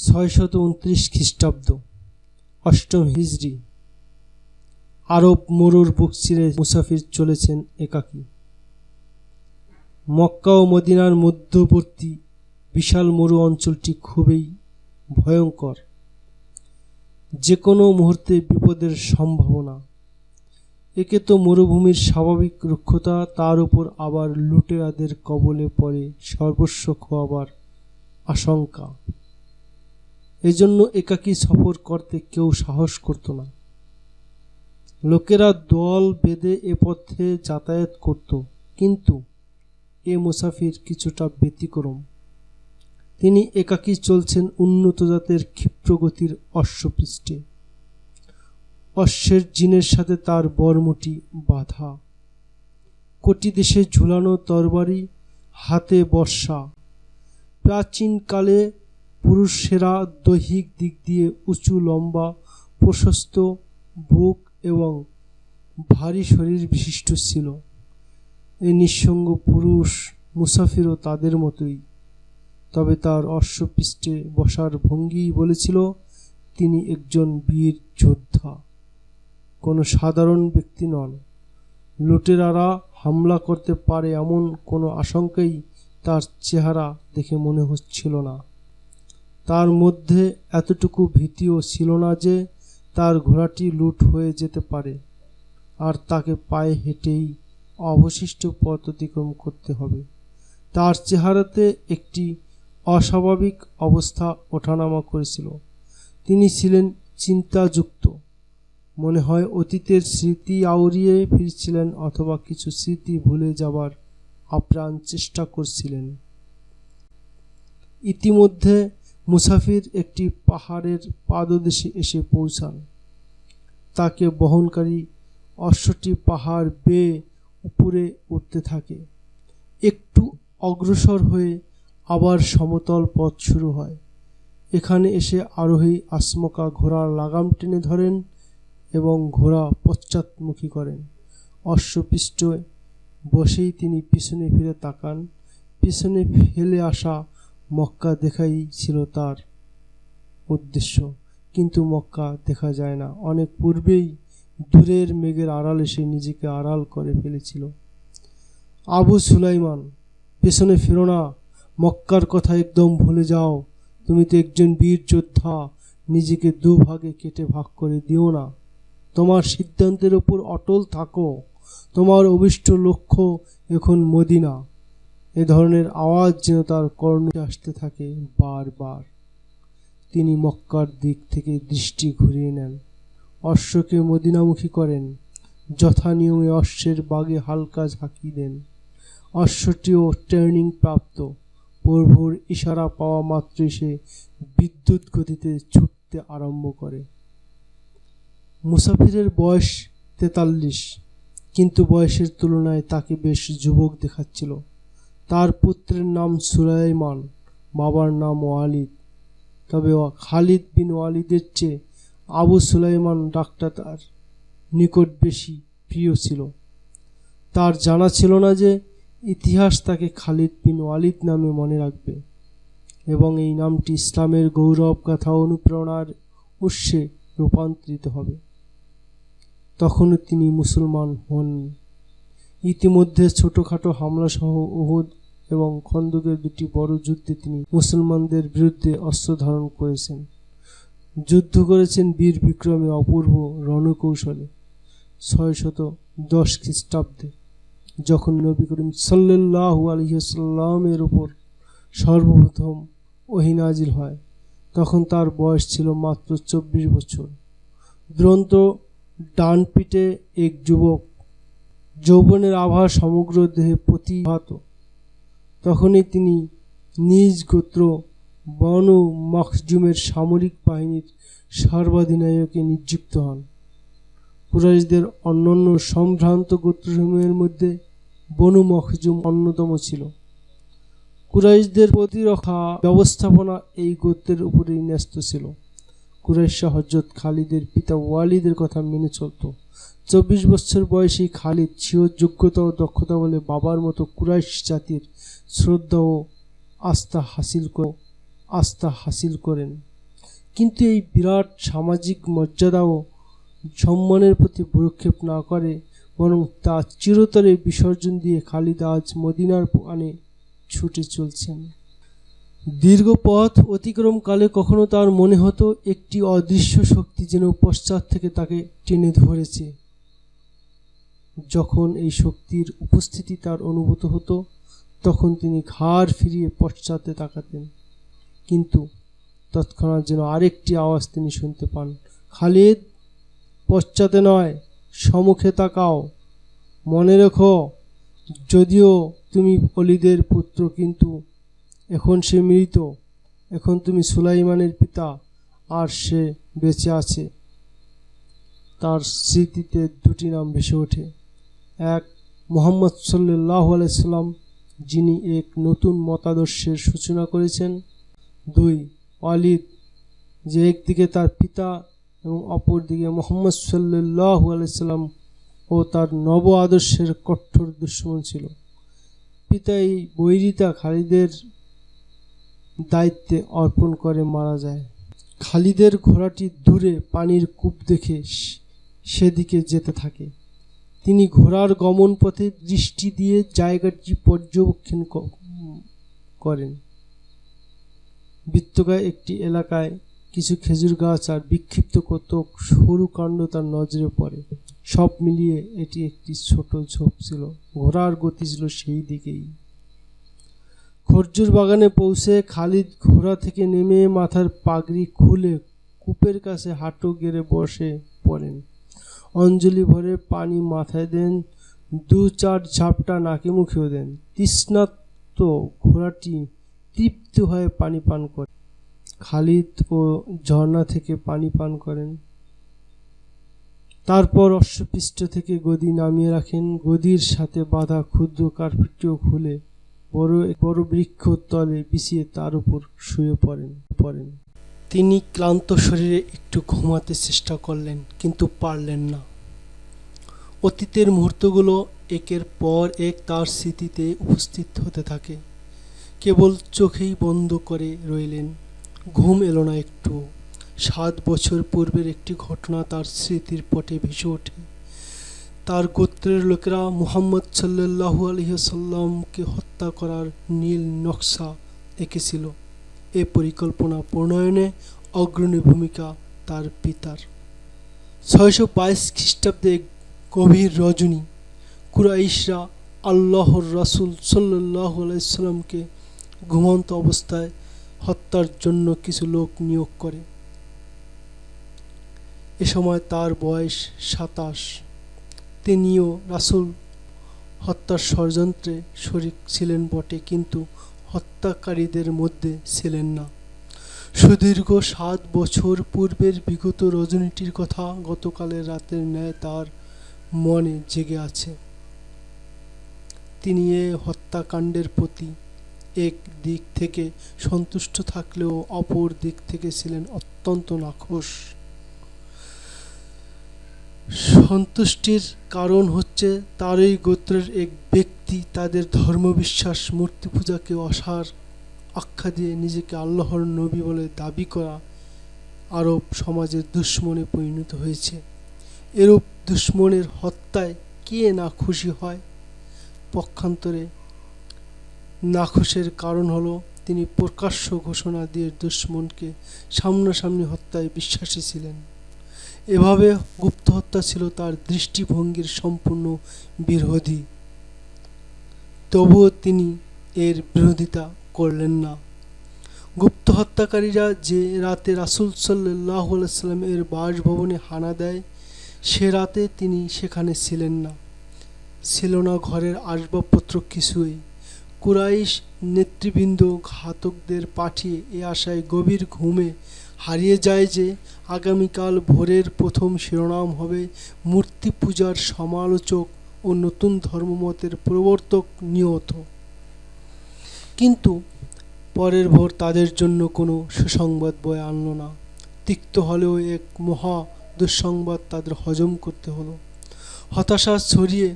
629 খ্রিস্টাব্দ, অষ্টম হিজরি। আরব মরুর বুক চিরে মুসাফির চলেছেন একাকী। মক্কা ও মদিনার মধ্যবর্তী বিশাল মরু অঞ্চলটি খুবই ভয়ঙ্কর, যে কোনো মুহূর্তে বিপদের সম্ভাবনা। একে তো মরুভূমির স্বাভাবিক রুক্ষতা, তার উপর আবার লুটেরাদের কবলে পড়ে সর্বস্ব খোয়াবার আশঙ্কা। এজন্য একাকী সফর করতে কেউ সাহস করত না। লোকেরা দল বেঁধে এ পথে যাতায়াত করত, কিন্তু এ মুসাফির কিছুটা ব্যতিক্রম। তিনি একাকী চলছেন উন্নত জাতের ক্ষিপ্রগতির অশ্বপৃষ্ঠে। অশ্বের জিনের সাথে তার বরমুটি বাঁধা, কোটি দেশে ঝুলানো তরবারি, হাতে বর্ষা। প্রাচীনকালে পুরুষেরা দৈহিক দিক দিয়ে উঁচু লম্বা প্রশস্ত বুক এবং ভারী শরীর বিশিষ্ট ছিল। এ নিঃসঙ্গ পুরুষ মুসাফিরও তাদের মতোই, তবে তার অশ্বপৃষ্ঠে বসার ভঙ্গি বলেছিল তিনি একজন বীর যোদ্ধা, কোনো সাধারণ ব্যক্তি নন। লুটেরারা হামলা করতে পারে এমন কোনো আশঙ্কাই তার চেহারা দেখে মনে হচ্ছিল না। তার মধ্যে এতটুকু ভীতিও ছিল না যে তার ঘোড়াটি লুট হয়ে যেতে পারে আর তাকে পায়ে হেঁটেই অবশিষ্ট পথ অতিক্রম করতে হবে। তার চেহারাতে একটি অস্বাভাবিক অবস্থা ওঠানামা করেছিল। তিনি ছিলেন চিন্তাযুক্ত, মনে হয় অতীতের স্মৃতি আউড়িয়ে ফিরছিলেন অথবা কিছু স্মৃতি ভুলে যাবার আপ্রাণ চেষ্টা করছিলেন। ইতিমধ্যে মুসাফির একটি পাহাড়ের পাদদেশে এসে পৌঁছান। তাকে বহনকারী অশ্বটি পাহাড় বেয়ে উপরে উঠতে থাকে। একটু অগ্রসর হয়ে আবার সমতল পথ শুরু হয়। এখানে এসে আরোহী আসমকা ঘোড়ার লাগাম টেনে ধরেন এবং ঘোড়া পশ্চাৎমুখী করেন। অশ্বপৃষ্ঠে বসেই তিনি পিছনে ফিরে তাকান। পিছনে ফেলে আসা মক্কা দেখাই ছিল তার উদ্দেশ্য, কিন্তু মক্কা দেখা যায় না। অনেক পূর্বেই দূরের মেঘের আড়ালে সে নিজেকে আড়াল করে ফেলেছিল। আবু সুলাইমান, পেছনে ফেরো না, মক্কার কথা একদম ভুলে যাও। তুমি তো একজন বীর যোদ্ধা, নিজেকে দুভাগে কেটে ভাগ করে দিও না। তোমার সিদ্ধান্তের ওপর অটল থাকো। তোমার অভিষ্ট লক্ষ্য এখন মদিনা। এ ধরনের আওয়াজ যেন তার কর্ণে আসতে থাকে বারবার। তিনি মক্কার দিক থেকে দৃষ্টি ঘুরিয়ে নেন, অশ্বকে মদিনামুখী করেন। যথা নিয়মে অশ্বের বাগে হালকা ঝাঁকি দেন। অশ্বটিও ট্রেনিং প্রাপ্ত। প্রভুর ইশারা পাওয়া মাত্রই সে বিদ্যুৎ গতিতে ছুটতে আরম্ভ করে। মুসাফিরের বয়স 43, কিন্তু বয়সের তুলনায় তাকে বেশ যুবক দেখাচ্ছিল। তার পুত্রের নাম সুলাইমান, বাবার নাম ওয়ালিদ। তবে খালিদ বিন ওয়ালিদের চেয়ে আবু সুলাইমান ডাকটা তার নিকট বেশি প্রিয় ছিল। তার জানা ছিল না যে ইতিহাস তাকে খালিদ বিন ওয়ালিদ নামে মনে রাখবে এবং এই নামটি ইসলামের গৌরব গাথা অনুপ্রেরণার উৎসে রূপান্তরিত হবে। তখনও তিনি মুসলমান হননি। ইতিমধ্যে ছোটোখাটো হামলাসহ উহুদ এবং খন্দকের দুটি বড় যুদ্ধে তিনি মুসলমানদের বিরুদ্ধে অস্ত্র ধারণ করেছেন। যুদ্ধ করেছেন বীর বিক্রমে, অপূর্ব রণকৌশলে। 610 খ্রিস্টাব্দে যখন নবী করিম সাল্লাল্লাহু আলাইহি ওয়াসাল্লামের উপর সর্বপ্রথম ওহী নাজিল হয়, তখন তার বয়স ছিল মাত্র 24 বছর। দুরন্ত ডান পিঠে এক যুবক, যৌবনের আভা সমগ্র দেহে প্রতিভাত। তখনই তিনি নিজ গোত্র বনু মখজুমের সামরিক বাহিনীর সর্বাধিনায়কে নিযুক্ত হন। কুরাইশদের অন্যান্য সম্ভ্রান্ত গোত্রসমূহের মধ্যে বনু মখজুম অন্যতম ছিল। কুরাইশদের প্রতিরক্ষা ব্যবস্থাপনা এই গোত্রের উপরেই ন্যস্ত ছিল। কুরাইশরা হযরত খালিদের পিতা ওয়ালিদের কথা মেনে চলত। 24 বছর বয়সী খালিদ স্বীয় যোগ্যতা ও দক্ষতা বলে বাবার মতো কুরাইশ জাতির শ্রদ্ধা ও আস্থা হাসিল করেন। কিন্তু এই বিরাট সামাজিক মর্যাদা ও সম্মানের প্রতি ভ্রুক্ষেপ না করে বরং তা চিরতরে বিসর্জন দিয়ে খালিদ আজ মদিনার পানে ছুটে চলছেন। দীর্ঘ পথ অতিক্রমকালে কখনো তার মনে হতো একটি অদৃশ্য শক্তি যেন পশ্চাৎ থেকে তাকে টেনে ধরেছে। যখন এই শক্তির উপস্থিতি তার অনুভূত হতো তখন তিনি ঘাড় ফিরিয়ে পশ্চাতে তাকাতেন, কিন্তু তৎক্ষণাৎ যেন আরেকটি আওয়াজ তিনি শুনতে পান, খালিদ, পশ্চাতে নয়, সম্মুখে তাকাও। মনে রেখো, যদিও তুমি ওলীদের পুত্র, কিন্তু এখন সে মৃত। এখন তুমি সুলাইমানের পিতা, আর সে বেঁচে আছে। তার স্মৃতিতে দুটি নাম ভেসে ওঠে, এক মুহাম্মদ সাল্লাল্লাহু আলাইহি সাল্লাম, যিনি এক নতুন মতাদর্শের সূচনা করেছেন, দুই ওয়ালিদ, যে একদিকে তার পিতা এবং অপরদিকে মুহাম্মদ সাল্লাল্লাহু আলাইহি সাল্লাম ও তার নব আদর্শের কঠোর দুশমন ছিল। পিতা এই বৈরিতা খালিদের দায়িত্বে অর্পণ করে মারা যায়। খালিদের ঘোড়াটি দূরে পানির কূপ দেখে সেদিকে যেতে থাকে। তিনি ঘোড়ার গমন পথে দৃষ্টি দিয়ে জায়গাটি পর্যবেক্ষণ করেন। বৃত্তকায় একটি এলাকায় কিছু খেজুর গাছ আর বিক্ষিপ্ত কতক সরু কাণ্ড তার নজরে পড়ে। সব মিলিয়ে এটি একটি ছোট ঝোপ ছিল। ঘোড়ার গতি ছিল সেই দিকেই। খরজুর বাগানে পৌঁছে খালিদ ঘোড়া থেকে নেমে মাথার পাগড়ি খুলে কূপের কাছে হাঁটু গেড়ে বসে পড়েন। অঞ্জলি ভরে পানি মাথায় দেন, দু চার ঝাপটা নাকে মুখেও দেন। তৃষ্ণার্ত ঘোড়াটি তৃপ্ত হয়ে পানি পান করে। খালিদ ও ঝর্ণা থেকে পানি পান করেন। তারপর অশ্বপৃষ্ঠ থেকে গদি নামিয়ে রাখেন। গদির সাথে বাঁধা ক্ষুদ্র কার্পেটটিও খুলে বড় বৃক্ষ তলে বিছিয়ে তার উপর শুয়ে পড়েন। তিনি ক্লান্ত শরীরে একটু ঘুমাতে চেষ্টা করলেন, কিন্তু পারলেন না। অতীতের মুহূর্তগুলো একের পর এক তার স্মৃতিতে উপস্থিত হতে থাকে। কেবল চোখেই বন্ধ করে রইলেন, ঘুম এলো না একটু। 7 বছর পূর্বের একটি ঘটনা তার স্মৃতির পটে ভেসে ওঠে। তার গোত্রের লোকেরা মুহাম্মদ সাল্লাল্লাহু আলাইহি সাল্লামকে হত্যা করার নীল নকশা এঁকেছিল। এ পরিকল্পনা প্রণয়নে অগ্রণী ভূমিকা তার পিতার। 622 খ্রিস্টাব্দে গভীর রজনী কুরাইশরা আল্লাহর রাসূল সাল্লাল্লাহু আলাইহি সাল্লামকে ঘুমন্ত অবস্থায় হত্যার জন্য কিছু লোক নিয়োগ করে। এ সময় তার বয়স 27। তিনিও রাসূল হত্যার ষড়যন্ত্রে শরিক ছিলেন বটে, কিন্তু হত্যাকারীদের মধ্যে ছিলেন না। সুদীর্ঘ 7 বছর পূর্বের বিগত রজনীটির কথা গতকালের রাতের ন্যায় তার মনে জেগে আছে। তিনি এ হত্যাকাণ্ডের প্রতি এক দিক থেকে সন্তুষ্ট থাকলেও অপর দিক থেকে ছিলেন অত্যন্ত নাখোশ। সন্তুষ্টির কারণ হচ্ছে তারই গোত্রের এক ব্যক্তি তাদের ধর্মবিশ্বাস মূর্তি পূজাকে অসার আখ্যা দিয়ে নিজেকে আল্লাহর নবী বলে দাবি করা আরব সমাজের দুশমনে পরিণত হয়েছে। এরূপ দুশমনের হত্যায় কে না খুশি হয়? পক্ষান্তরে নাখোশের কারণ হলো তিনি প্রকাশ্য ঘোষণা দিয়ে দুশমনকে সামনাসামনি হত্যায় বিশ্বাসী ছিলেন। এভাবে গুপ্ত হত্যা ছিল তার দৃষ্টিভঙ্গির সম্পূর্ণ বিরোধী। তবুও তিনি এর বিরোধিতা করলেন না। গুপ্ত হত্যাকারীরা যে রাতে রাসূল সাল্লাল্লাহু আলাইহি সাল্লামের বাসভবনে হানা দেয়, সে রাতে তিনি সেখানে ছিলেন না। ছিল না ঘরের আসবাবপত্র কিছুই। কুরাইশ নেতৃবৃন্দ ঘাতকদের পাঠিয়ে এ আশায় গভীর ঘুমে হারিয়ে যায় যে আগামীকাল ভোরের প্রথম শিরোনাম হবে মূর্তি পূজার সমালোচক ও নতুন ধর্মমতের প্রবর্তক নিহত। কিন্তু পরের ভোর তাদের জন্য কোনো সুসংবাদ বয়ে আনল না। তিক্ত হলেও এক মহা দুঃসংবাদ তাদের হজম করতে হলো। হতাশা ছড়িয়ে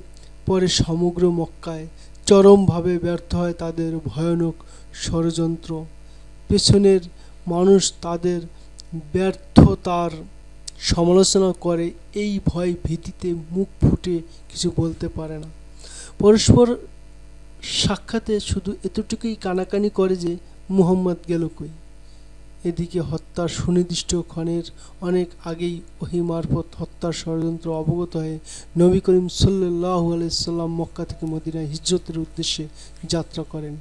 পরে সমগ্র মক্কায়। চরমভাবে ব্যর্থ হয় তাদের ভয়ানক ষড়যন্ত্র। পেছনের মানুষ তাদের ব্যর্থতার সমালোচনা করে, এই ভয় ভীতিতে মুখ ফুটে কিছু বলতে পারে না। পরস্পর সাক্ষাতে শুধু এতটুকুই কানাকানি করে যে মুহাম্মদ গেল কই। এদিকে হত্যার সুনির্দিষ্ট ক্ষণের অনেক আগেই ওহী মারফত হত্যার ষড়যন্ত্র অবগত হয়ে নবী করিম সাল্লাল্লাহু আলাইহি সাল্লাম মক্কা থেকে মদিনায় হিজরতের উদ্দেশ্যে যাত্রা করেন।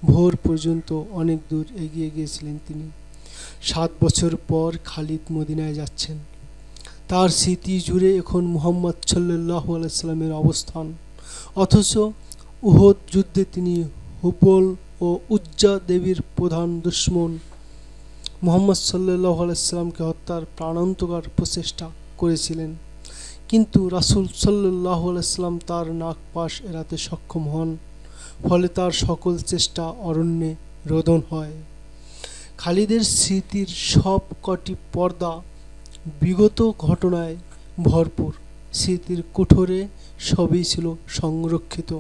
ভোর পর্যন্ত অনেক দূর এগিয়ে গিয়েছিলেন তিনি। 7 বছর পর খালিদ মদিনায় যাচ্ছেন। তার স্মৃতি জুড়ে এখন মুহাম্মদ সাল্লাল্লাহু আলাইহি সাল্লামের অবস্থান। অথচ উহুদ যুদ্ধে তিনি হুবল ও উজ্জা দেবীর প্রধান দুশমন মুহাম্মদ সাল্লাল্লাহু আলাইহি সাল্লামকে হত্যার প্রাণান্তকর প্রচেষ্টা করেছিলেন, কিন্তু রাসূল সাল্লাল্লাহু আলাইহি সাল্লাম তার নাগপাশ এড়াতে সক্ষম হন। ফলে তার সকল চেষ্টা অরণ্যে রোদন হয়। খালিদের স্মৃতির সব কটি পর্দা বিগত ঘটনায় ভরপুর। স্মৃতির কুঠোরে সবই ছিল সংরক্ষিত।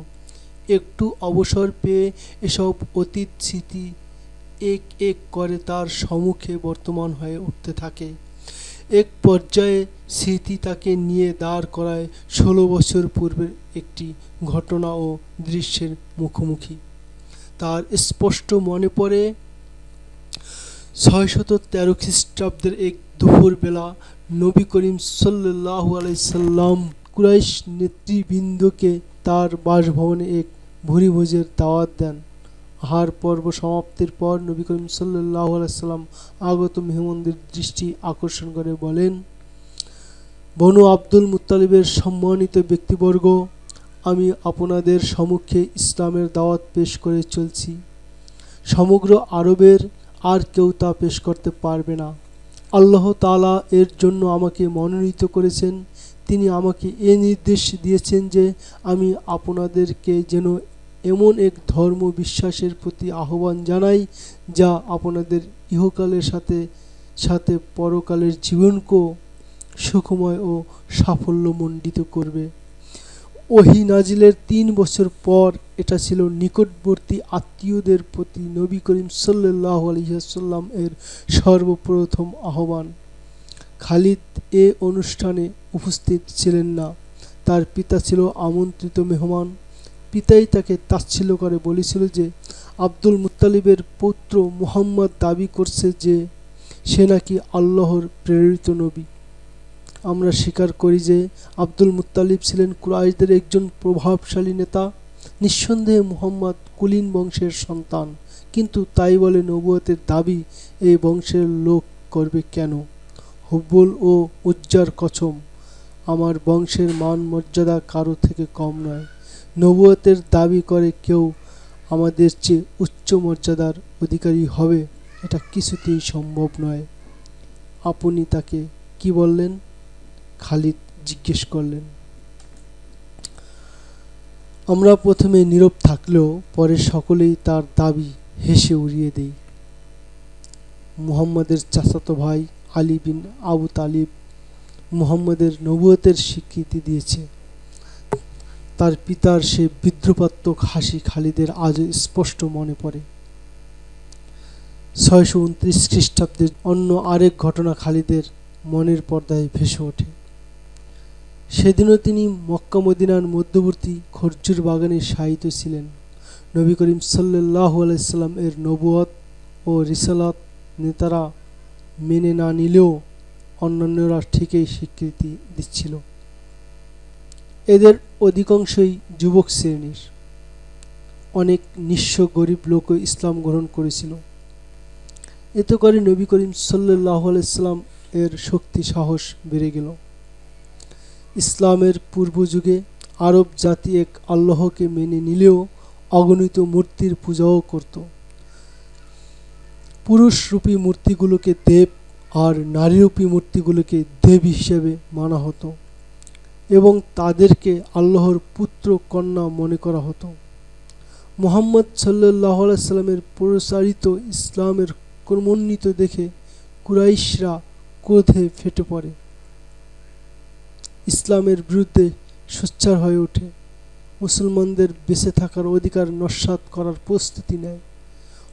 একটু অবসর পেয়ে এসব অতীত স্মৃতি এক এক করে তার সম্মুখে বর্তমান হয়ে উঠতে থাকে। এক পর্যায়ে স্মৃতি তাকে নিয়ে দাঁড় করায় 16 বছর পূর্বের একটি ঘটনা ও দৃশ্যের মুখোমুখি। তার স্পষ্ট মনে পড়ে 613 খ্রিস্টাব্দের এক দুপুরবেলা নবী করিম সাল্লাল্লাহু আলাইহি সাল্লাম কুরাইশ নেতৃবৃন্দকে তার বাসভবনে এক ভূরিভোজের দাওয়াত দেন। আহার পর্ব সমাপ্তির পর নবী করিম সাল্লাল্লাহু আলাইহি সাল্লাম আগত মেহমানদের দৃষ্টি আকর্ষণ করে বলেন, বনু আব্দুল মুত্তালিবের সম্মানিত ব্যক্তিবর্গ, আমি আপনাদের সম্মুখে ইসলামের দাওয়াত পেশ করে চলছি। সমগ্র আরবের আর কেউ তা পেশ করতে পারবে না। আল্লাহ তাআলা এর জন্য আমাকে মনোনীত করেছেন। তিনি আমাকে এ নির্দেশ দিয়েছেন যে আমি আপনাদেরকে যেন এমন এক ধর্ম বিশ্বাসের প্রতি আহ্বান জানাই যা আপনাদের ইহকালের সাথে সাথে পরকালের জীবনকেও সুখময় ও সাফল্যমণ্ডিত করবে। ওহী নাজিলের 3 বছর পর এটা ছিল নিকটবর্তী আত্মীয়দের প্রতি নবী করিম সাল্লাল্লাহু আলাইহি ওয়াসাল্লাম এর সর্বপ্রথম আহ্বান। খালিদ এ অনুষ্ঠানে উপস্থিত ছিলেন না। তার পিতা ছিল আমন্ত্রিত মেহমান। পিতাই তাকে তাচ্ছিল্য করে বলেছিল যে আব্দুল মুত্তালিবের পুত্র মুহাম্মদ দাবি করছে যে সে নাকি আল্লাহর প্রেরিত নবী। আমরা স্বীকার করি যে আব্দুল মুত্তালিব ছিলেন কুরাইশদের একজন প্রভাবশালী নেতা। নিঃসন্দেহে মুহাম্মদ কুলীন বংশের সন্তান, কিন্তু তাই বলে নবুয়তের দাবি এই বংশের লোক করবে কেন? হুবল ও উজ্জার কসম, আমার বংশের মান মর্যাদা কারো থেকে কম নয়। নবুয়তের দাবি করে কেউ আমাদের চেয়ে উচ্চ মর্যাদার অধিকারী হবে, এটা কিছুতেই সম্ভব নয়। আপনি তাকে কি বললেন? খালিদ জিজ্ঞেস করলেন। আমরা প্রথমে নীরব থাকলেও পরে সকলেই তার দাবি হেসে উড়িয়ে দেই। মুহাম্মদের চাচাতো ভাই আলী বিন আবু তালিব মুহাম্মদের নবুয়তের স্বীকৃতি দিয়েছে। তার পিতার সে বিদ্রুপাত্মক হাসি খালিদের আজও স্পষ্ট মনে পড়ে। 629 খ্রিস্টাব্দের অন্য আরেক ঘটনা খালিদের মনের পর্দায় ভেসে ওঠে। সেদিনও তিনি মক্কা মদিনার মধ্যবর্তী খরজুর বাগানে শায়িত ছিলেন। নবী করিম সাল্লাল্লাহু আলাইহি সাল্লাম এর নবুয়ত ও রিসালাত নেতারা মেনে না নিলেও অন্যান্যরা ঠিকই স্বীকৃতি দিচ্ছিল। এদের অধিকাংশই যুবক শ্রেণীর। অনেক নিঃস্ব গরিব লোকও ইসলাম গ্রহণ করেছিল। এতে করে নবী করিম সাল্লাল্লাহু আলাইহি সাল্লাম এর শক্তি সাহস বেড়ে গেল। ইসলামের পূর্ব যুগে আরব জাতি এক আল্লাহকে মেনে নিলেও অগণিত মূর্তির পূজাও করত। পুরুষরূপী মূর্তিগুলোকে দেব আর নারীরূপী মূর্তিগুলোকে দেবী হিসেবে মানা হতো এবং তাদেরকে আল্লাহর পুত্র কন্যা মনে করা হতো। মুহাম্মদ সাল্লাল্লাহু আলাইহি সাল্লামের প্রচারিত ইসলামের ক্রমোন্নীত দেখে কুরাইশরা ক্রোধে ফেটে পড়ে। ইসলামের বিরুদ্ধে সোচ্চার হয়ে ওঠে। মুসলমানদের বেঁচে থাকার অধিকার নস্যাৎ করার প্রস্তুতি নেয়।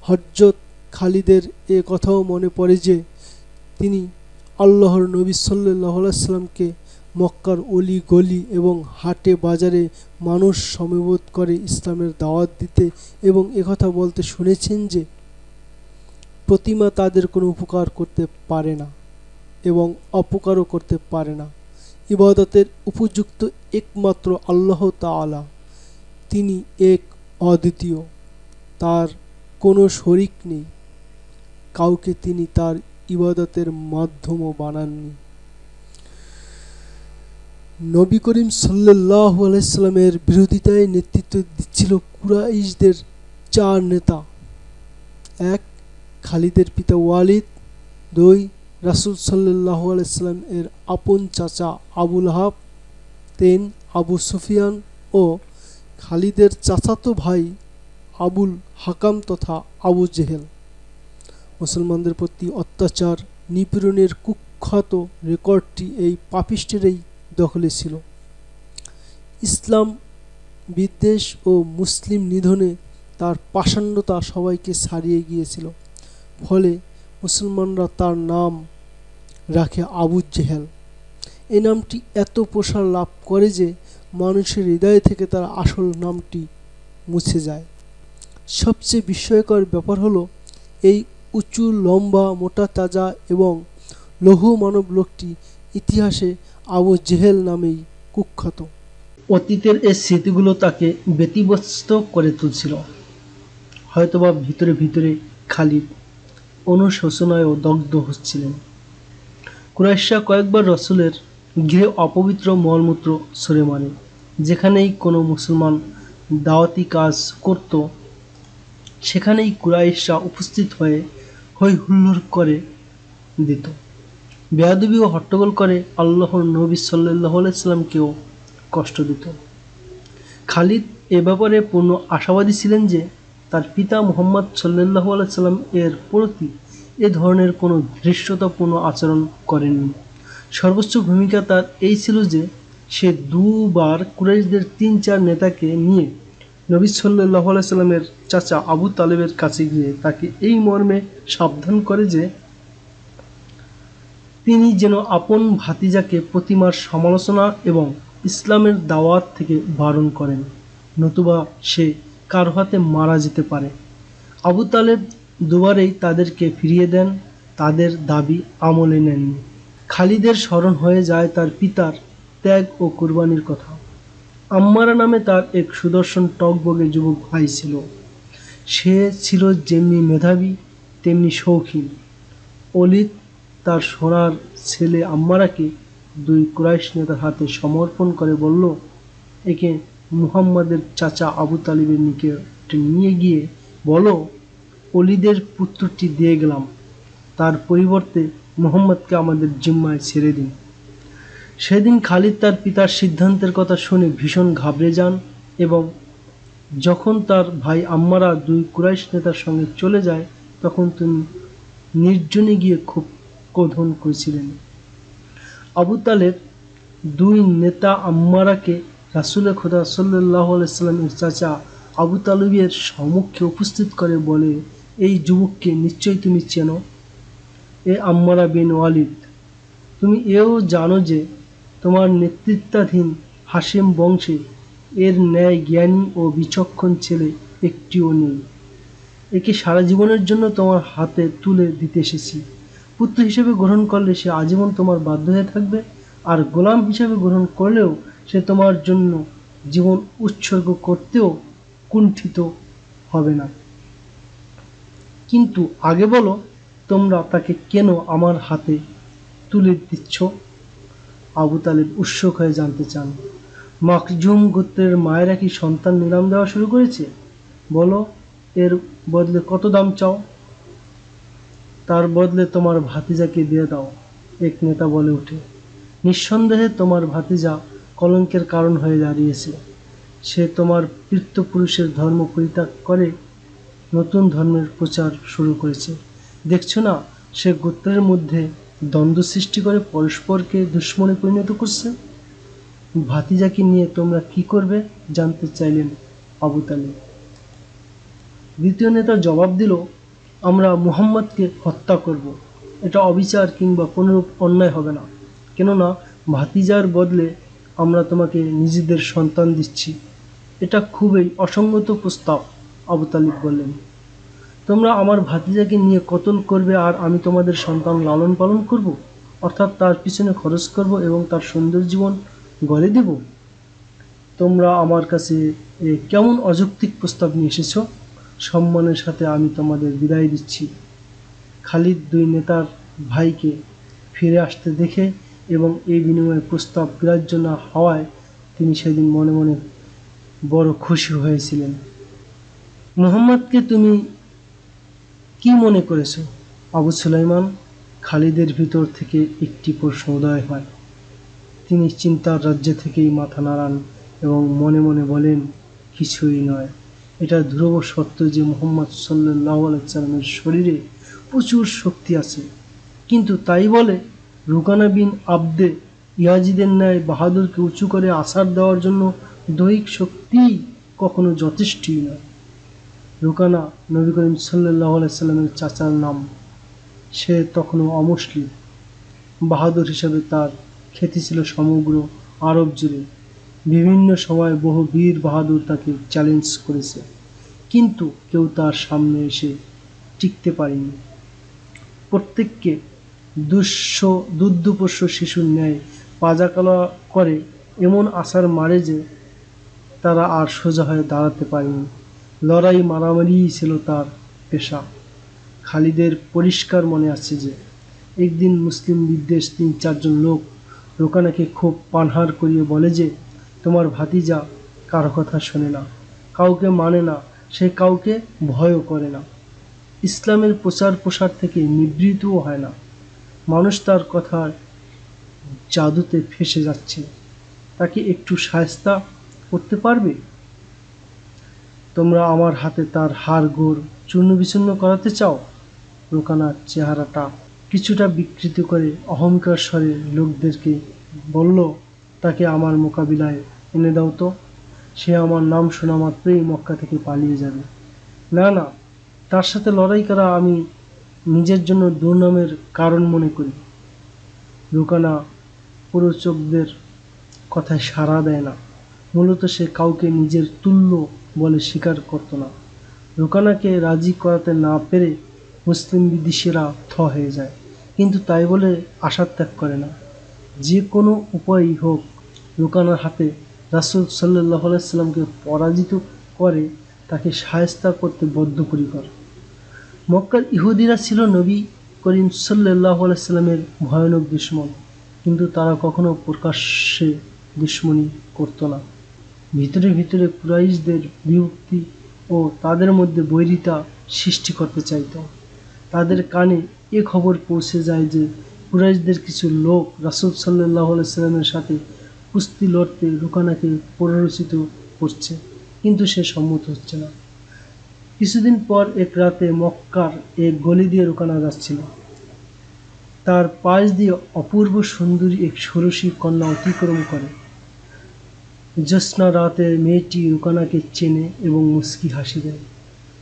হযরত খালিদের এ কথাও মনে পড়ে যে তিনি আল্লাহর নবী সাল্লাল্লাহু আলাইহি সাল্লামকে মক্কার অলি গলি এবং হাটে বাজারে মানুষ সমবেত করে ইসলামের দাওয়াত দিতে এবং একথা বলতে শুনেছেন যে প্রতিমা তাদের কোনো উপকার করতে পারে না এবং অপকারও করতে পারে না। ইবাদতের উপযুক্ত একমাত্র আল্লাহ তাআলা, তিনি এক অদ্বিতীয়, তার কোনো শরিক নেই, কাউকে তিনি তার ইবাদতের মাধ্যমও বানাননি। নবী করিম সাল্লাল্লাহু আলাইহি সাল্লামের বিরোধিতায় নেতৃত্ব দিচ্ছিল কুরাইশদের 4 নেতা। 1. খালিদের পিতা ওয়ালিদ। 2. রাসূল সাল্লাল্লাহু আলাইহি সাল্লাম এর আপন চাচা আবু লাহাব। 3. আবু সুফিয়ান ও খালিদের চাচাতো ভাই আবুল হাকাম তথা আবু জেহেল। মুসলমানদের প্রতি অত্যাচার নিপীড়নের কুখ্যাত রেকর্ডটি এই পাপিষ্ঠেরই দখলে ছিল। ইসলাম বিদ্বেষ ও মুসলিম নিধনে তার পাষণ্ডতা সবাইকে ছাড়িয়ে গিয়েছিল। ফলে মুসলমানরা তার নাম রাখে আবু জেহেল। এই নামটি এত প্রসার লাভ করে যে মানুষের হৃদয় থেকে তার আসল নামটি মুছে যায়। সবচেয়ে বিস্ময়কর ব্যাপার হলো, এই উঁচু লম্বা মোটা তাজা এবং লৌহ মানব লোকটি ইতিহাসে আবু জেহেল নামেই কুখ্যাত। অতীতের এই স্মৃতিগুলো তাকে ব্যতিব্যস্ত করে তুলছিল। হয়তোবা ভিতরে ভিতরে খালিদ অনুশোচনায় দগ্ধ হচ্ছিলেন। কুরাইশরা কয়েকবার রাসূলের গৃহে অপবিত্র মলমূত্র ছুঁড়ে মারে। যেখানেই কোনো মুসলমান দাওয়াতি কাজ করত, সেখানেই কুরাইশরা উপস্থিত হয়ে হৈ হুল্লোড় করে দিত, বেয়াদবি ও হট্টগোল করে আল্লাহর নবী সাল্লাল্লাহু আলাইহি সাল্লামকেও কষ্ট দিত। খালিদ এ ব্যাপারে পূর্ণ আশাবাদী ছিলেন যে তার পিতা মুহাম্মদ সাল্লাল্লাহু আলাইহি সাল্লাম এর প্রতি এ ধরনের কোনো ধৃষ্টতাপূর্ণ আচরণ করেননি। সর্বোচ্চ ভূমিকা তার এই ছিল যে সে দুবার কুরাইশদের 3-4 নেতাকে নিয়ে নবী সাল্লাল্লাহু আলাইহি সাল্লামের চাচা আবু তালেবের কাছে গিয়ে তাকে এই মর্মে সাবধান করে যে তিনি যেন আপন ভাতিজাকে প্রতিমার সমালোচনা এবং ইসলামের দাওয়াত থেকে বারণ করেন, নতুবা সে কারো হাতে মারা যেতে পারে। আবু তালেব দুবারেই তাদেরকে ফিরিয়ে দেন, তাদের দাবি আমলে নেননি। খালিদের স্মরণ হয়ে যায় তার পিতার ত্যাগ ও কুরবানির কথা। আম্মারা নামে তার এক সুদর্শন টগবগে যুবক ভাই ছিল। সে ছিল যেমনি মেধাবী তেমনি শৌখিন। ওলীদ তার সোনার ছেলে আম্মারাকে 2 কুরাইশ নেতার হাতে সমর্পণ করে বলল, একে মুহাম্মাদের চাচা আবু তালিবের নিকটে নিয়ে গিয়ে বলো, ওলীদের পুত্রটি দিয়ে গেলাম, তার পরিবর্তে মুহাম্মদকে আমাদের জিম্মায় ছেড়ে দিন। সেদিন খালিদ তার পিতার সিদ্ধান্তের কথা শুনে ভীষণ ঘাবড়ে যান এবং যখন তার ভাই আম্মারা 2 কুরাইশ নেতার সঙ্গে চলে যায়, তখন তিনি নির্জনে গিয়ে খুব ক্রোধন করেছিলেন। আবু তালেব 2 নেতা আম্মারাকে রাসূলে খোদা সাল্লাল্লাহু আলাইহি সাল্লামের চাচা আবু তালেবের সম্মুখে উপস্থিত করে বলে, এই যুবককে নিশ্চয়ই তুমি চেনো, এ আম্মারা বিন ওয়ালিদ। তুমি এও জানো যে তোমার নেতৃত্বাধীন হাশেম বংশে এর ন্যায় জ্ঞানী ও বিচক্ষণ ছেলে একটিও নেই। একে সারা জীবনের জন্য তোমার হাতে তুলে দিতে এসেছি। পুত্র হিসেবে গ্রহণ করলে সে আজীবন তোমার বাধ্য হয়ে থাকবে, আর গোলাম হিসেবে গ্রহণ করলেও সে তোমার জন্য জীবন উৎসর্গ করতেও কুণ্ঠিত হবে না। কিন্তু আগে বলো, তোমরা তাকে কেন আমার হাতে তুলে দিচ্ছ? আবু তালেব উৎসুক হয়ে জানতে চান। মাখজুম গোত্রের মায়েরা কি সন্তান নিলাম দেওয়া শুরু করেছে? বলো, এর বদলে কত দাম চাও? তার বদলে তোমার ভাতিজাকে দিয়ে দাও, এক নেতা বলে ওঠে। নিঃসন্দেহে তোমার ভাতিজা কলঙ্কের কারণ হয়ে দাঁড়িয়েছে। সে তোমার পিতৃপুরুষের ধর্ম পরিত্যাগ করে নতুন ধর্মের প্রচার শুরু করেছে। দেখছো না, সে গোত্রের মধ্যে দ্বন্দ্ব সৃষ্টি করে পরস্পরকে দুশমনে পরিণত করছে। ভাতিজাকে নিয়ে তোমরা কি করবে জানতে চাইলেন আবু তালেব। দ্বিতীয় নেতা জবাব দিল, আমরা মুহাম্মদকে হত্যা করব। এটা অবিচার কিংবা কোনোরূপ অন্যায় হবে না, কেননা ভাতিজার বদলে আমরা তোমাকে নিজেদের সন্তান দিচ্ছি। এটা খুবই অসঙ্গত প্রস্তাব। আবু তালিব বললেন, তোমরা আমার ভাতিজাকে নিয়ে কতল করবে আর আমি তোমাদের সন্তান লালন পালন করব, অর্থাৎ তার পিছনে খরচ করব এবং তার সুন্দর জীবন গড়ে দেব? তোমরা আমার কাছে কেমন অযৌক্তিক প্রস্তাব নিয়ে এসেছো? সম্মানের সাথে আমি তোমাদের বিদায় দিচ্ছি। খালিদ দুই নেতার ভাইকে ফিরে আসতে দেখে এবং এই বিনিময়ে প্রস্তাব গ্রাহ্য না হওয়ায় তিনি সেদিন মনে মনে বড় খুশি হয়েছিলেন। মুহাম্মদকে তুমি কি মনে করেছো আবু সুলাইমান? খালিদের ভিতর থেকে একটি প্রশ্ন উদয় হয়। তিনি চিন্তার রাজ্য থেকেই মাথা নাড়ান এবং মনে মনে বলেন, কিছুই নয়। এটা ধ্রুব সত্য যে মুহাম্মদ সাল্লাল্লাহু আলাইহি সাল্লামের শরীরে প্রচুর শক্তি আছে, কিন্তু তাই বলে রুকানা বিন আবদে ইয়াজিদের ন্যায় বাহাদুরকে উঁচু করে আছাড় দেওয়ার জন্য দৈহিক শক্তিই কখনো যথেষ্টই নয়। রুকানা নবী করিম সাল্লাল্লাহু আলাইহি সাল্লামের চাচার নাম। সে তখনও অমুসলিম। বাহাদুর হিসেবে তার খ্যাতি ছিল সমগ্র আরব জুড়ে। বিভিন্ন সময় বহু বীর বাহাদুর তাকে চ্যালেঞ্জ করেছে, কিন্তু কেউ তার সামনে এসে টিকতে পারেনি। প্রত্যেককে দুর্ধপোষ্য শিশুর ন্যায় পাজাকালা করে এমন আছাড় মারে যে তারা আর সোজা হয়ে দাঁড়াতে পারেনি। লড়াই মারামারিই ছিল তার পেশা। খালিদের পরিষ্কার মনে আছে যে একদিন মুসলিম বিদ্বেষ ৩-৪ জন লোক রোকানাকে খুব পানহার করিয়ে বলে যে, তোমার ভাতিজা কারো কথা শোনে না, কাউকে মানে না, সে কাউকে ভয়ও করে না, ইসলামের প্রচার প্রসার থেকে নিবৃত্তও হয় না, মানুষ তার কথার জাদুতে ফেঁসে যাচ্ছে, তাকে একটু শায়েস্তা করতে পারবে? তোমরা আমার হাতে তার হাড় গোড় চূর্ণ বিচূর্ণ করাতে চাও? রোকানার চেহারাটা কিছুটা বিকৃত করে অহংকার স্বরে লোকদেরকে বলল, তাকে আমার মোকাবিলায় এনে দাও তো। সে আমার নাম শোনা মাত্রই মক্কা থেকে পালিয়ে যাবে। না না, তার সাথে লড়াই করা আমি নিজের জন্য দুর্নামের কারণ মনে করি। রুকানা প্ররোচকদের কথায় সাড়া দেয় না। মূলত সে কাউকে নিজের তুল্য বলে স্বীকার করত না। রুকানাকে রাজি করাতে না পেরে মুসলিম বিদ্বেষীরা হয়ে যায়, কিন্তু তাই বলে আশা ত্যাগ করে না। যে কোনো উপায়ই হোক রুকানার হাতে রাসূল সাল্লাল্লাহু আলাইহি সাল্লামকে পরাজিত করে তাকে শায়েস্তা করতে বদ্ধপরিকর। মক্কার ইহুদিরা ছিল নবী করিম সাল্লাল্লাহু আলাইহি সাল্লামের ভয়ানক দুশমন, কিন্তু তারা কখনো প্রকাশ্যে দুশমনি করত না। ভিতরে ভিতরে কুরাইশদের বিভক্তি ও তাদের মধ্যে বৈরিতা সৃষ্টি করতে চাইত। তাদের কানে এ খবর পৌঁছে যায় যে কুরাইশদের কিছু লোক রাসূল সাল্লাল্লাহু আলাইহি সাল্লামের সাথে কুস্তি লড়তে রুকানাকে প্ররোচিত করছে, কিন্তু সে সম্মত হচ্ছে না। কিছুদিন পর এক রাতে মক্কার এক গলি দিয়ে রুকানা যাচ্ছিল। তার পাশ দিয়ে অপূর্ব সুন্দরী এক ষোড়শী কন্যা অতিক্রম করে। জ্যোৎস্না রাতে মেয়েটি রুকানাকে চেনে এবং মুচকি হাসি দেয়।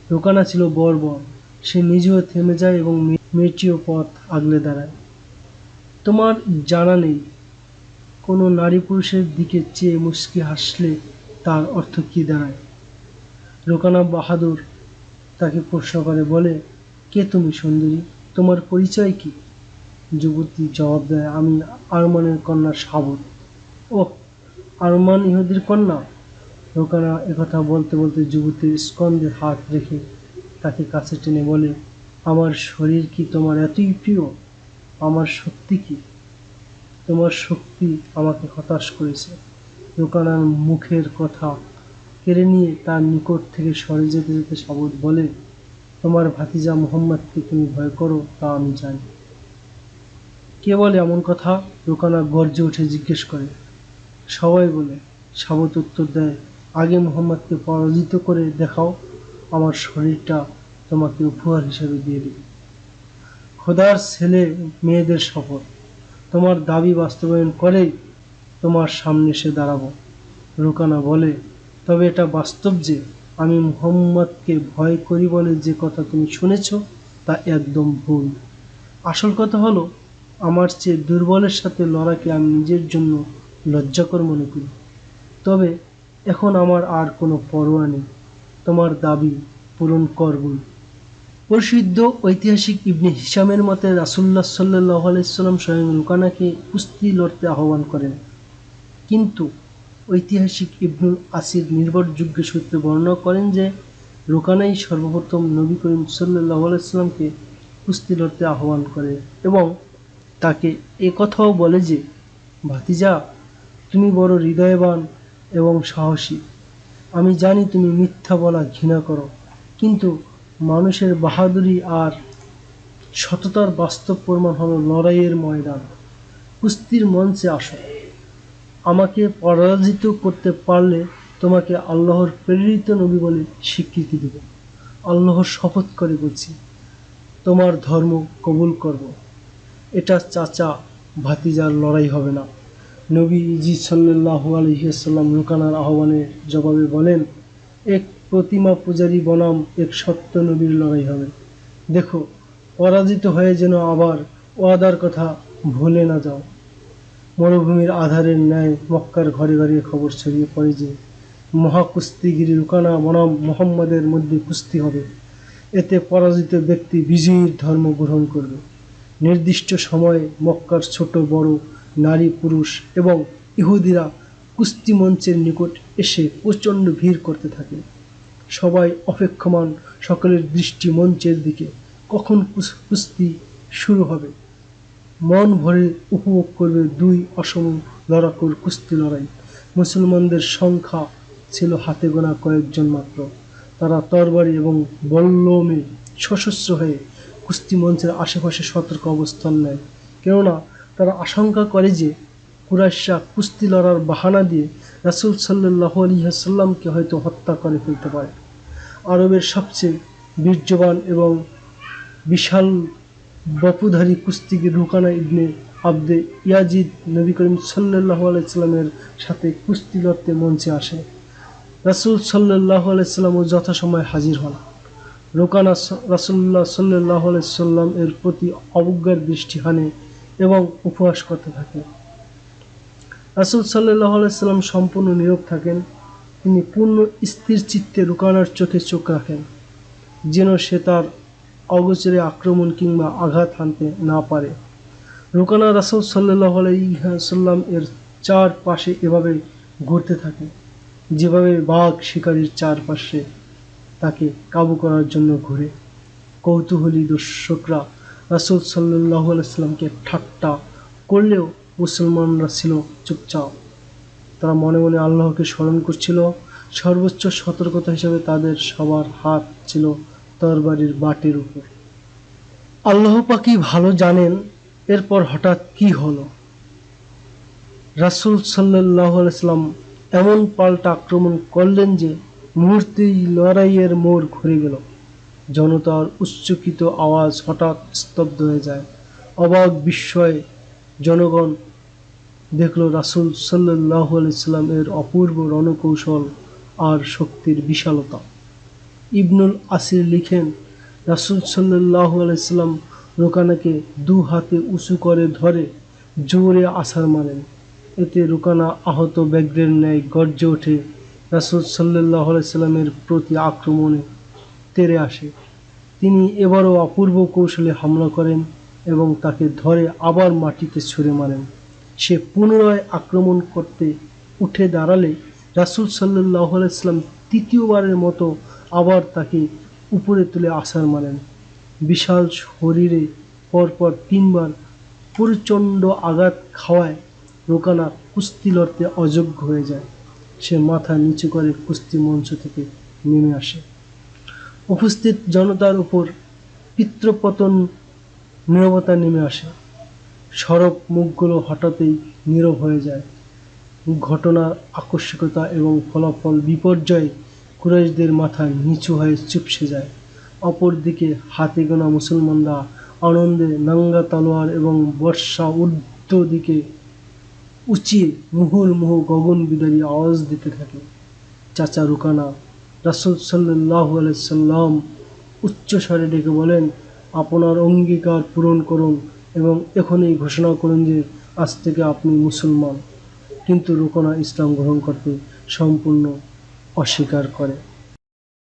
রুকানা ছিল বর্বর। সে নিজেও থেমে যায় এবং মেয়েটিও পথ আগলে দাঁড়ায়। তোমার জানা নেই কোনো নারী পুরুষের দিকে চেয়ে মুচকি হাসলে তার অর্থ কী দাঁড়ায়? রুকানা বাহাদুর তাকে প্রশ্ন করে, বলে, কে তুমি সুন্দরী? তোমার পরিচয় কি? যুবতী জবাব দেয়, আমি আরমানের কন্যা সাবত। ওহ, আরমান ইহুদির কন্যা? রুকানা একথা বলতে বলতে যুবতীর স্কন্ধে হাত রেখে তাকে কাছে টেনে বলে, আমার শরীর কি তোমার এতই প্রিয়? আমার শক্তি কি? তোমার শক্তি আমাকে হতাশ করেছে। রুকানার মুখের কথা কেড়ে নিয়ে তার নিকট থেকে সরে যেতে যেতে সাবত বলে, তোমার ভাতিজা মুহাম্মদকে তুমি ভয় করো তা আমি জানি। কে বলে এমন কথা? রুকানা গর্জে উঠে জিজ্ঞেস করে। সবাই বলে। সাবত উত্তর দেয়, আগে মুহাম্মদকে পরাজিত করে দেখাও, আমার শরীরটা তোমাকে উপহার হিসেবে দিয়ে দেবে। খোদার ছেলে মেয়েদের শপথ, তোমার দাবি বাস্তবায়ন করেই তোমার সামনে এসে দাঁড়াবো। রুকানা বলে, তবে এটা বাস্তব যে আমি মুহাম্মদকে ভয় করি বলে যে কথা তুমি শুনেছ তা একদম ভুল। আসল কথা হলো, আমার চেয়ে দুর্বলের সাথে লড়াকে আমি নিজের জন্য লজ্জাকর মনে করি। তবে এখন আমার আর কোনো পরোয়া নেই, তোমার দাবি পূরণ করবই। প্রসিদ্ধ ঐতিহাসিক ইবনে হিশামের মতে রাসূলুল্লাহ সাল্লাল্লাহু আলাইহি সাল্লাম স্বয়ং রুকানাকে কুস্তি লড়তে আহ্বান করেন। কিন্তু ঐতিহাসিক ইবনুল আসির নির্ভরযোগ্য সূত্রে বর্ণনা করেন যে রুকানাই সর্বপ্রথম নবী করিম সাল্লাল্লাহু আলাইহি সাল্লামকে কুস্তি লড়তে আহ্বান করে এবং তাকে একথাও বলে যে, ভাতিজা, তুমি বড় হৃদয়বান এবং সাহসী। আমি জানি তুমি মিথ্যা বলা ঘৃণা করো, কিন্তু মানুষের বাহাদুরি আর সততার বাস্তব প্রমাণ হলো লড়াইয়ের ময়দান। কুস্তির মঞ্চে আসো। আমাকে পরাজিত করতে পারলে তোমাকে আল্লাহর প্রেরিত নবী বলে স্বীকৃতি দেব। আল্লাহর শপথ করে বলছি, তোমার ধর্ম কবুল করব। এটা চাচা ভাতিজার লড়াই হবে না। নবীজি সাল্লাল্লাহু আলাইহি ওয়াসাল্লাম রুকানার আহ্বানের জবাবে বলেন, এক প্রতিমা পূজারী বনাম এক সত্য নবীর লড়াই হবে। দেখো, পরাজিত হয়ে যেন আবার ওয়াদার কথা ভুলে না যাও। মরুভূমির আধারের ন্যায় মক্কার ঘরে ঘরে খবর ছড়িয়ে পড়ে যে মহাকুস্তিগিরি রুকানা বনাম মুহাম্মাদের মধ্যে কুস্তি হবে। এতে পরাজিত ব্যক্তি বিজয়ীর ধর্ম গ্রহণ করবে। নির্দিষ্ট সময়ে মক্কার ছোট বড়, নারী পুরুষ এবং ইহুদিরা কুস্তি মঞ্চের নিকট এসে প্রচণ্ড ভিড় করতে থাকে। সবাই অপেক্ষমান, সকলের দৃষ্টি মঞ্চের দিকে। কখন কুস্তি শুরু হবে, মন ভরে উপভোগ করবে দুই অসম লড়াকুর কুস্তি লড়াই। মুসলমানদের সংখ্যা ছিল হাতে গোনা কয়েকজন মাত্র। তারা তরবারি এবং বল্লমে সশস্ত্র হয়ে কুস্তি মঞ্চের আশেপাশে সতর্ক অবস্থান নেয়, কেননা তারা আশঙ্কা করে যে কুরাইশরা কুস্তি লড়ার বাহানা দিয়ে রাসূল সাল্লাল্লাহু আলাইহি ওয়াসাল্লামকে হয়তো হত্যা করে ফেলতে পারে। আরবের সবচেয়ে বীর্যবান এবং বিশাল বপুধারী কুস্তিগির রুকানা ইবনে আবদে ইয়াজিদ নবী করিম সাল্লাল্লাহু আলাইহি সাল্লামের সাথে কুস্তি লড়তে মঞ্চে আসে। রাসূল সাল্লাল্লাহু আলাইহি সাল্লামও যথাসময়ে হাজির হন। রুকানা রাসূলুল্লাহ সাল্লাল্লাহু আলাইহি সাল্লাম এর প্রতি অবজ্ঞার দৃষ্টি হানে এবং উপহাস করতে থাকে। রাসূল সাল্লাল্লাহু আলাইহি সাল্লাম সম্পূর্ণ নীরব থাকেন। তিনি পূর্ণ স্থির চিত্তে রুকানার চোখে চোখ রাখেন, যেন সে তার অগোচরে আক্রমণ কিংবা আঘাত হানতে না পারে। রুকানা রাসূল সাল্লাল্লাহু আলাইহি সাল্লাম এর চারপাশে এভাবে ঘুরতে থাকে, যেভাবে বাঘ শিকারীর চারপাশে তাকে কাবু করার জন্য ঘুরে। কৌতূহলী দর্শকরা রাসূল সাল্লাল্লাহু আলাইহি সাল্লামকে ঠাট্টা করলেও মুসলমানরা ছিল চুপচাপ। তারা মনে মনে আল্লাহকে স্মরণ করছিল। সর্বোচ্চ সতর্কতা হিসেবে তাদের সবার হাত ছিল তরবারির বাটের উপর। আল্লাহ পাকই ভালো জানেন এরপর হঠাৎ কি হলো। রাসূল সাল্লাল্লাহু আলাইহি সাল্লাম এমন পাল্টা আক্রমণ করলেন যে মুহূর্তেই লড়াইয়ের মোড় ঘুরে গেল। জনতার উচ্চকিত আওয়াজ হঠাৎ স্তব্ধ হয়ে যায়। অবাক বিস্ময়ে জনগণ দেখল রাসূল সাল্লাল্লাহু আলাইহি সাল্লাম এর অপূর্ব রণকৌশল আর শক্তির বিশালতা। ইবনুল আসির লিখেন, রাসূল সাল্লাল্লাহু আলাইহি সাল্লাম রুকানাকে দু হাতে উঁচু করে ধরে জোরে আছাড় মারেন। এতে রুকানা আহত ব্যাঘ্রের ন্যায় গর্জে ওঠে, রাসূল সাল্লাল্লাহু আলাইহি সাল্লামের প্রতি আক্রমণে তেড়ে আসে। তিনি এবারও অপূর্ব কৌশলে হামলা করেন এবং তাকে ধরে আবার মাটিতে ছুঁড়ে মারেন। সে পুনরায় আক্রমণ করতে উঠে দাঁড়ালে রাসূল সাল্লাল্লাহু আলাইহি সাল্লাম তৃতীয়বারের মতো আবার তাকে উপরে তুলে আছাড় মারেন। বিশাল শরীরে পরপর তিনবার প্রচণ্ড আঘাত খাওয়ায় রুকানা কুস্তি লড়তে অযোগ্য হয়ে যায়। সে মাথা নিচু করে কুস্তি মঞ্চ থেকে নেমে আসে। উপস্থিত জনতার উপর পিতৃপতন নীরবতা নেমে আসে। সরব মুখগুলো হঠাৎই নীরব হয়ে যায়। ঘটনার আকস্মিকতা এবং ফলাফল বিপর্যয়ে কুরাইশদের মাথা নিচু হয়ে চুপসে যায়। অপরদিকে হাতে গোনা মুসলমানরা আনন্দে নাঙ্গা তলোয়ার এবং বর্শা ঊর্ধ্ব দিকে উঁচিয়ে মুহুর্মুহু গগনবিদারী আওয়াজ দিতে থাকে। চাচা রুকানা, রাসূল সাল্লাল্লাহু আলাইহি সাল্লাম উচ্চস্বরে ডেকে বলেন, আপনার অঙ্গীকার পূরণ করুন এবং এখনই ঘোষণা করুন যে আজ থেকে আপনি মুসলমান। কিন্তু রুকনা ইসলাম গ্রহণ করতে সম্পূর্ণ অস্বীকার করে।